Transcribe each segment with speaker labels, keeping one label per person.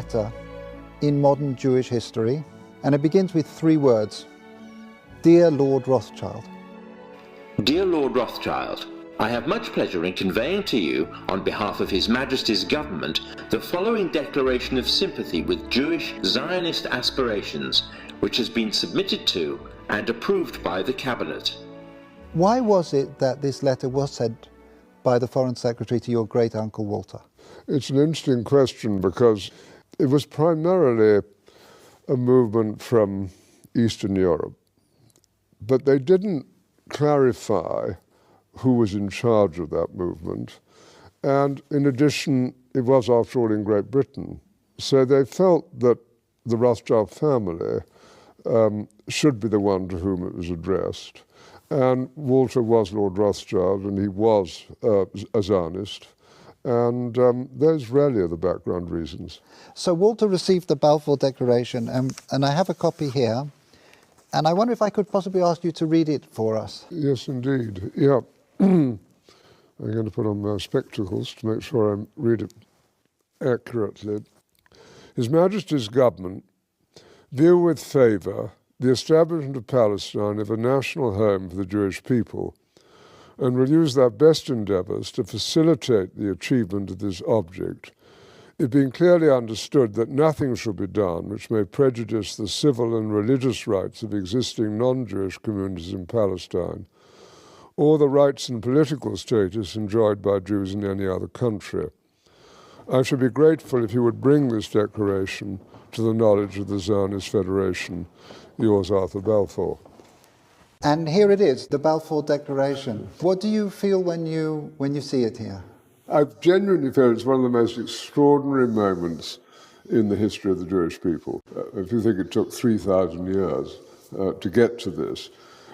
Speaker 1: letter in modern Jewish history, and it begins with 3 words: Dear Lord Rothschild.
Speaker 2: Dear Lord Rothschild, I have much pleasure in conveying to you, on behalf of His Majesty's government, the following declaration of sympathy with Jewish Zionist aspirations, which has been submitted to and approved by the Cabinet.
Speaker 1: Why was it that this letter was sent by the Foreign Secretary to your great-uncle Walter?
Speaker 3: It's an interesting question because it was primarily a movement from Eastern Europe, but they didn't clarify who was in charge of that movement. And in addition, it was, after all, in Great Britain. So they felt that the Rothschild family should be the one to whom it was addressed. And Walter was Lord Rothschild, and he was a Zionist. And those really are the background reasons.
Speaker 1: So Walter received the Balfour Declaration, and I have a copy here. And I wonder if I could possibly ask you to read it for us.
Speaker 3: Yes, indeed. Yeah. I'm going to put on my spectacles to make sure I read it accurately. His Majesty's government view with favour the establishment of Palestine as a national home for the Jewish people, and will use their best endeavours to facilitate the achievement of this object, it being clearly understood that nothing shall be done which may prejudice the civil and religious rights of existing non-Jewish communities in Palestine, or the rights and political status enjoyed by Jews in any other country. I should be grateful if you would bring this declaration to the knowledge of the Zionist Federation. Yours, Arthur Balfour.
Speaker 1: And here it is, the Balfour Declaration. What do you feel when you see it here?
Speaker 3: I genuinely feel it's one of the most extraordinary moments in the history of the Jewish people. If you think it took 3,000 years to get to this,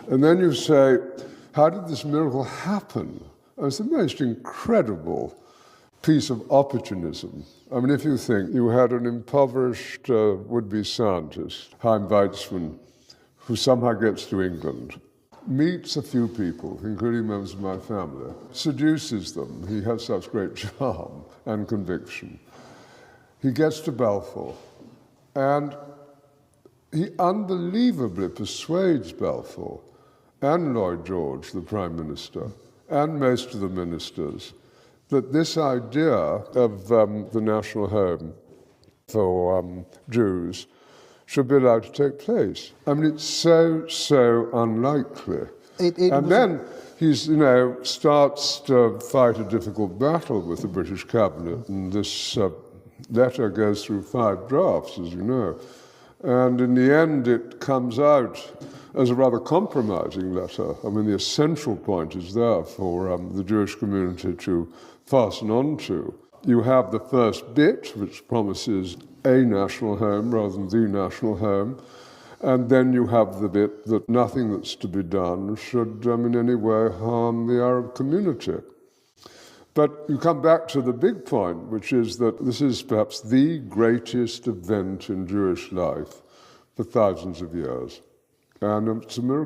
Speaker 3: and then you say, how did this miracle happen? It's the most incredible piece of opportunism. I mean, if you think you had an impoverished would-be scientist, Chaim Weizmann, who somehow gets to England, meets a few people, including members of my family, seduces them. He has such great charm and conviction. He gets to Balfour, and he unbelievably persuades Balfour and Lloyd George, the Prime Minister, and most of the ministers, that this idea of the national home for Jews should be allowed to take place. I mean, it's so unlikely. And then he starts to fight a difficult battle with the British cabinet, and this letter goes through 5 drafts, as you know. And in the end, it comes out as a rather compromising letter. I mean, the essential point is there for the Jewish community to fasten on to. You have the first bit, which promises a national home rather than the national home, and then you have the bit that nothing that's to be done should in any way harm the Arab community. But you come back to the big point, which is that this is perhaps the greatest event in Jewish life for thousands of years. And it's a miracle.